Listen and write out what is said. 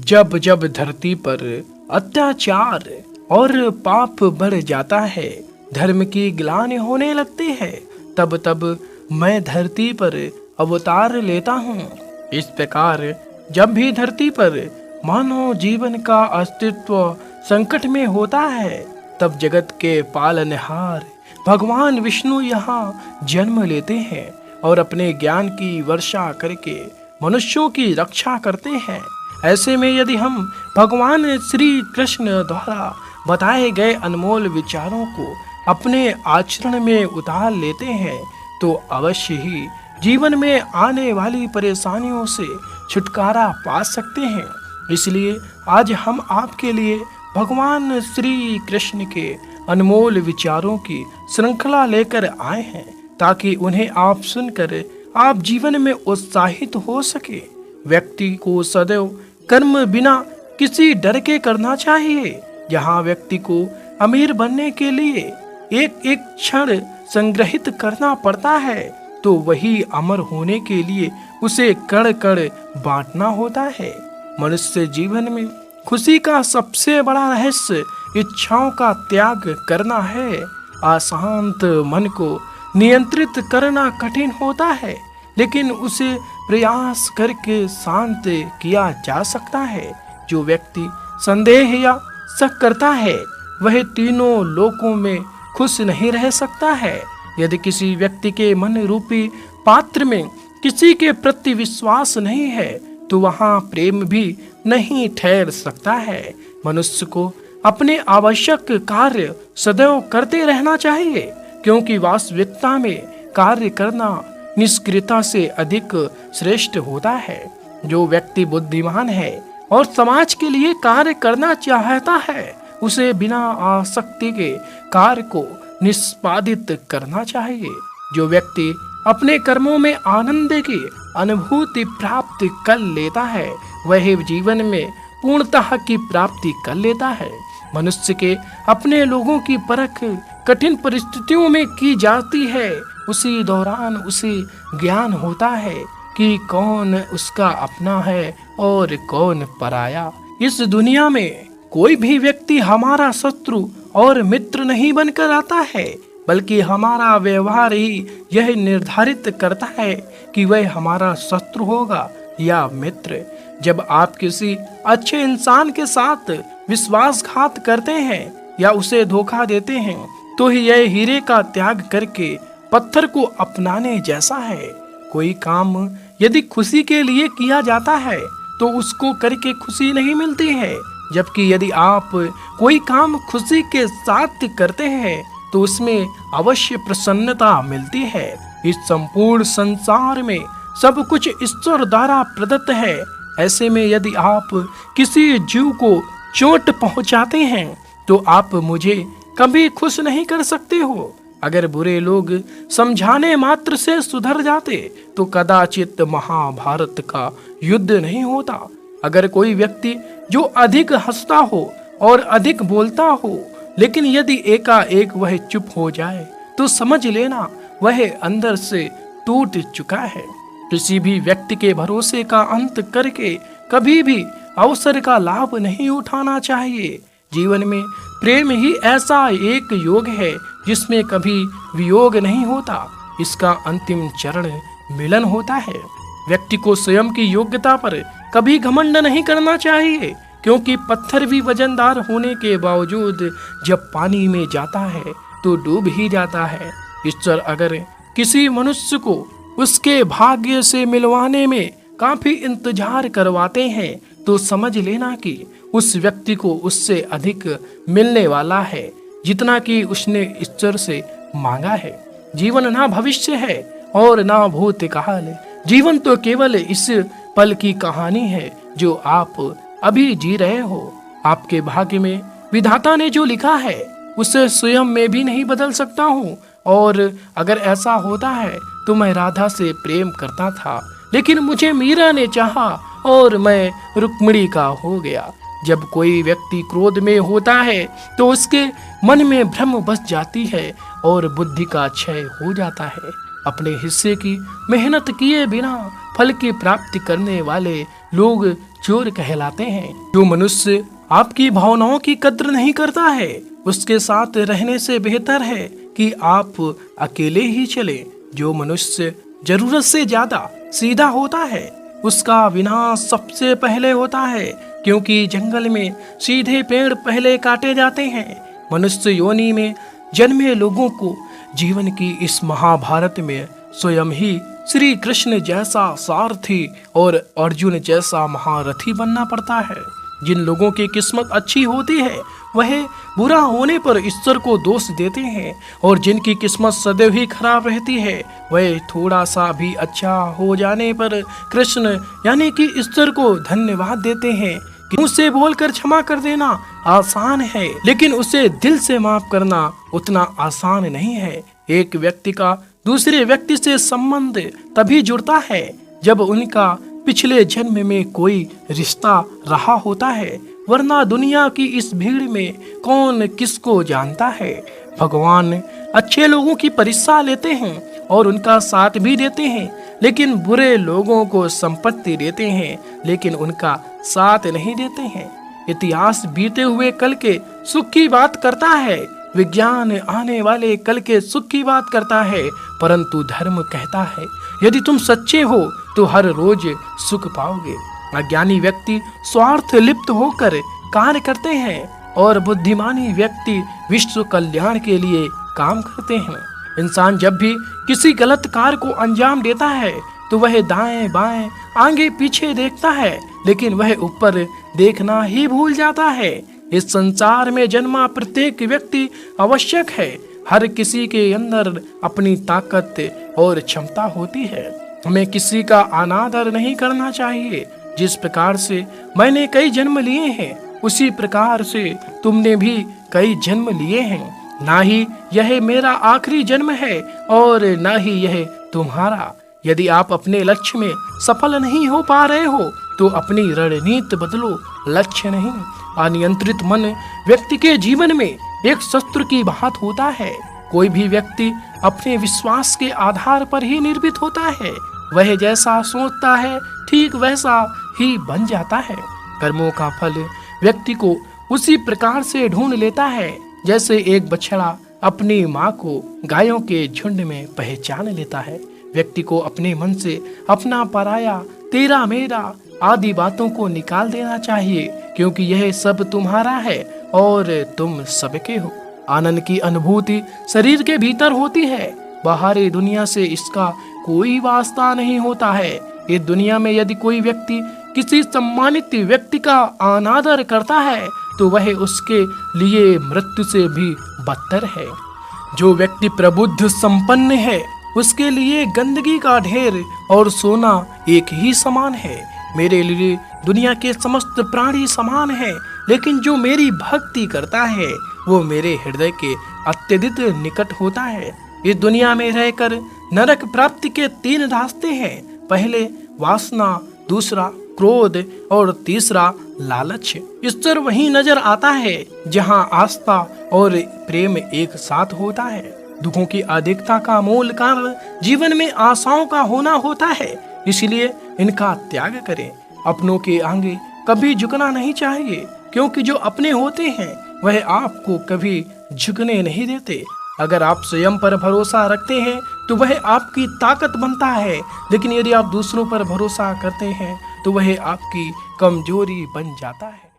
जब जब धरती पर अत्याचार और पाप बढ़ जाता है, धर्म की ग्लानि होने लगती है, तब तब मैं धरती पर अवतार लेता हूँ। इस प्रकार जब भी धरती पर मानव जीवन का अस्तित्व संकट में होता है, तब जगत के पालनहार भगवान विष्णु यहाँ जन्म लेते हैं और अपने ज्ञान की वर्षा करके मनुष्यों की रक्षा करते हैं। ऐसे में यदि हम भगवान श्री कृष्ण द्वारा बताए गए अनमोल विचारों को अपने आचरण में उतार लेते हैं, तो अवश्य ही जीवन में आने वाली परेशानियों से छुटकारा पा सकते हैं। इसलिए आज हम आपके लिए भगवान श्री कृष्ण के अनमोल विचारों की श्रृंखला लेकर आए हैं, ताकि उन्हें आप सुनकर आप जीवन में उत्साहित हो सके। व्यक्ति को सदैव कर्म बिना किसी डर के करना चाहिए। जहाँ व्यक्ति को अमीर बनने के लिए एक एक क्षण संग्रहित करना पड़ता है, तो वही अमर होने के लिए उसे कण कण बांटना होता है। मनुष्य जीवन में खुशी का सबसे बड़ा रहस्य इच्छाओं का त्याग करना है। अशांत मन को नियंत्रित करना कठिन होता है, लेकिन उसे प्रयास करके शांत किया जा सकता है। जो व्यक्ति संदेह या शक करता है, वह तीनों लोकों में खुश नहीं रह सकता है। यदि किसी व्यक्ति के मन रूपी पात्र में किसी के प्रति विश्वास नहीं है, तो वहाँ प्रेम भी नहीं ठहर सकता है। मनुष्य को अपने आवश्यक कार्य सदैव करते रहना चाहिए, क्योंकि वास्तविकता में कार्य करना निष्क्रियता से अधिक श्रेष्ठ होता है। जो व्यक्ति बुद्धिमान है और समाज के लिए कार्य करना चाहता है, उसे बिना आसक्ति के कार्य को निष्पादित करना चाहिए। जो व्यक्ति अपने कर्मों में आनंद की अनुभूति प्राप्त कर लेता है, वह जीवन में पूर्णता की प्राप्ति कर लेता है। मनुष्य के अपने लोगों की परख कठिन परिस्थितियों में की जाती है। उसी दौरान उसे ज्ञान होता है कि कौन उसका अपना है और कौन पराया। इस दुनिया में कोई भी व्यक्ति हमारा शत्रु और मित्र नहीं बनकर आता है, बल्कि हमारा व्यवहार ही यह निर्धारित करता है कि वह हमारा शत्रु होगा या मित्र। जब आप किसी अच्छे इंसान के साथ विश्वासघात करते हैं या उसे धोखा देते हैं, तो ही यह हीरे का त्याग करके पत्थर को अपनाने जैसा है। कोई काम यदि खुशी के लिए किया जाता है, तो उसको करके खुशी नहीं मिलती है, जबकि यदि आप कोई काम खुशी के साथ करते हैं, तो उसमें अवश्य प्रसन्नता मिलती है। इस संपूर्ण संसार में सब कुछ ईश्वर द्वारा प्रदत्त है। ऐसे में यदि आप किसी जीव को चोट पहुंचाते हैं, तो आप मुझे कभी खुश नहीं कर सकते हो। अगर बुरे लोग समझाने मात्र से सुधर जाते, तो कदाचित महाभारत का युद्ध नहीं होता। अगर कोई व्यक्ति जो अधिक हंसता हो और अधिक बोलता हो, लेकिन यदि एकाएक वह चुप हो जाए, तो समझ लेना वह अंदर से टूट चुका है। किसी भी व्यक्ति के भरोसे का अंत करके कभी भी अवसर का लाभ नहीं उठाना चाहिए। जीवन में प्रेम ही ऐसा एक योग है जिसमें कभी वियोग नहीं होता। इसका अंतिम चरण मिलन होता है। व्यक्ति को स्वयं की योग्यता पर कभी घमंड नहीं करना चाहिए, क्योंकि पत्थर भी वजनदार होने के बावजूद जब पानी में जाता है तो डूब ही जाता है। ईश्वर अगर किसी मनुष्य को उसके भाग्य से मिलवाने में काफी इंतजार करवाते हैं, तो समझ लेना कि उस व्यक्ति को उससे अधिक मिलने वाला है, जितना कि उसने ईश्वर से मांगा है। जीवन ना भविष्य है और ना भूतकाल। जीवन तो केवल इस पल की कहानी है जो आप अभी जी रहे हो। आपके भाग्य में विधाता ने जो लिखा है, उसे स्वयं में भी नहीं बदल सकता हूँ। और अगर ऐसा होता है तो मैं राधा से प्रेम करता था, लेकिन मुझे मीरा ने चाहा और मैं रुक्मिणी का हो गया। जब कोई व्यक्ति क्रोध में होता है, तो उसके मन में भ्रम बस जाती है और बुद्धि का क्षय हो जाता है। अपने हिस्से की मेहनत किए बिना फल की प्राप्ति करने वाले लोग चोर कहलाते हैं। जो मनुष्य आपकी भावनाओं की कद्र नहीं करता है, उसके साथ रहने से बेहतर है कि आप अकेले ही चले। जो मनुष्य जरूरत से ज्यादा सीधा होता है, उसका विनाश सबसे पहले होता है, क्योंकि जंगल में सीधे पेड़ पहले काटे जाते हैं। मनुष्य योनि में जन्मे लोगों को जीवन की इस महाभारत में स्वयं ही श्री कृष्ण जैसा सारथी और अर्जुन जैसा महारथी बनना पड़ता है। जिन लोगों की किस्मत अच्छी होती है, वह बुरा होने पर ईश्वर को दोष देते हैं, और जिनकी किस्मत सदैव ही खराब रहती है, वह थोड़ा सा भी अच्छा हो जाने पर कृष्ण यानी कि ईश्वर को धन्यवाद देते हैं। मुंह से बोलकर क्षमा कर देना आसान है, लेकिन उसे दिल से माफ करना उतना आसान नहीं है। एक व्यक्ति का दूसरे व्यक्ति से संबंध तभी जुड़ता है जब उनका पिछले जन्म में कोई रिश्ता रहा होता है, वरना दुनिया की इस भीड़ में कौन किसको जानता है। भगवान अच्छे लोगों की परीक्षा लेते हैं और उनका साथ भी देते हैं, लेकिन बुरे लोगों को संपत्ति देते हैं, लेकिन उनका साथ नहीं देते हैं। इतिहास बीते हुए कल के सुख की बात करता है, विज्ञान आने वाले कल के सुख की बात करता है, परंतु धर्म कहता है यदि तुम सच्चे हो तो हर रोज सुख पाओगे। अज्ञानी व्यक्ति स्वार्थ लिप्त होकर कार्य करते हैं और बुद्धिमानी व्यक्ति विश्व कल्याण के लिए काम करते हैं। इंसान जब भी किसी गलत कार्य को अंजाम देता है तो वह दाएं बाएं आगे पीछे देखता है, लेकिन वह ऊपर देखना ही भूल जाता है। इस संसार में जन्मा प्रत्येक व्यक्ति आवश्यक है। हर किसी के अंदर अपनी ताकत और क्षमता होती है। हमें किसी का अनादर नहीं करना चाहिए। जिस प्रकार से मैंने कई जन्म लिए हैं, उसी प्रकार से तुमने भी कई जन्म लिए हैं। ना ही यह मेरा आखिरी जन्म है और ना ही यह तुम्हारा। यदि आप अपने लक्ष्य में सफल नहीं हो पा रहे हो तो अपनी रणनीति बदलो, लक्ष्य नहीं। अनियंत्रित मन व्यक्ति के जीवन में एक शस्त्र की बात होता है। कोई भी व्यक्ति अपने विश्वास के आधार पर ही निर्मित होता है। वह जैसा सोचता है ठीक वैसा ही बन जाता है। कर्मों का फल व्यक्ति को उसी प्रकार से ढूंढ लेता है जैसे एक बछड़ा अपनी माँ को गायों के झुंड में पहचान लेता है। व्यक्ति को अपने मन से अपना पराया, तेरा मेरा आदि बातों को निकाल देना चाहिए, क्योंकि यह सब तुम्हारा है और तुम सबके हो। आनंद की अनुभूति शरीर के भीतर होती है, बाहरी दुनिया से इसका कोई वास्ता नहीं होता है। इस दुनिया में यदि कोई व्यक्ति किसी सम्मानित व्यक्ति का अनादर करता है तो वह उसके लिए मृत्यु से भी बदतर है। जो व्यक्ति प्रबुद्ध संपन्न है उसके लिए गंदगी का ढेर और सोना एक ही समान है। मेरे लिए दुनिया के समस्त प्राणी समान हैं, लेकिन जो मेरी भक्ति करता है वो मेरे हृदय के अत्यधिक निकट होता है। इस दुनिया में रहकर नरक प्राप्ति के 3 रास्ते हैं। पहले वासना, दूसरा क्रोध और तीसरा लालच। ईश्वर वहीं नजर आता है जहां आस्था और प्रेम एक साथ होता है। दुखों की अधिकता का मूल कारण जीवन में आशाओं का होना होता है, इसलिए इनका त्याग करें। अपनों के आगे कभी झुकना नहीं चाहिए, क्योंकि जो अपने होते हैं वह आपको कभी झुकने नहीं देते। अगर आप स्वयं पर भरोसा रखते हैं तो वह आपकी ताकत बनता है, लेकिन यदि आप दूसरों पर भरोसा करते हैं तो वह आपकी कमजोरी बन जाता है।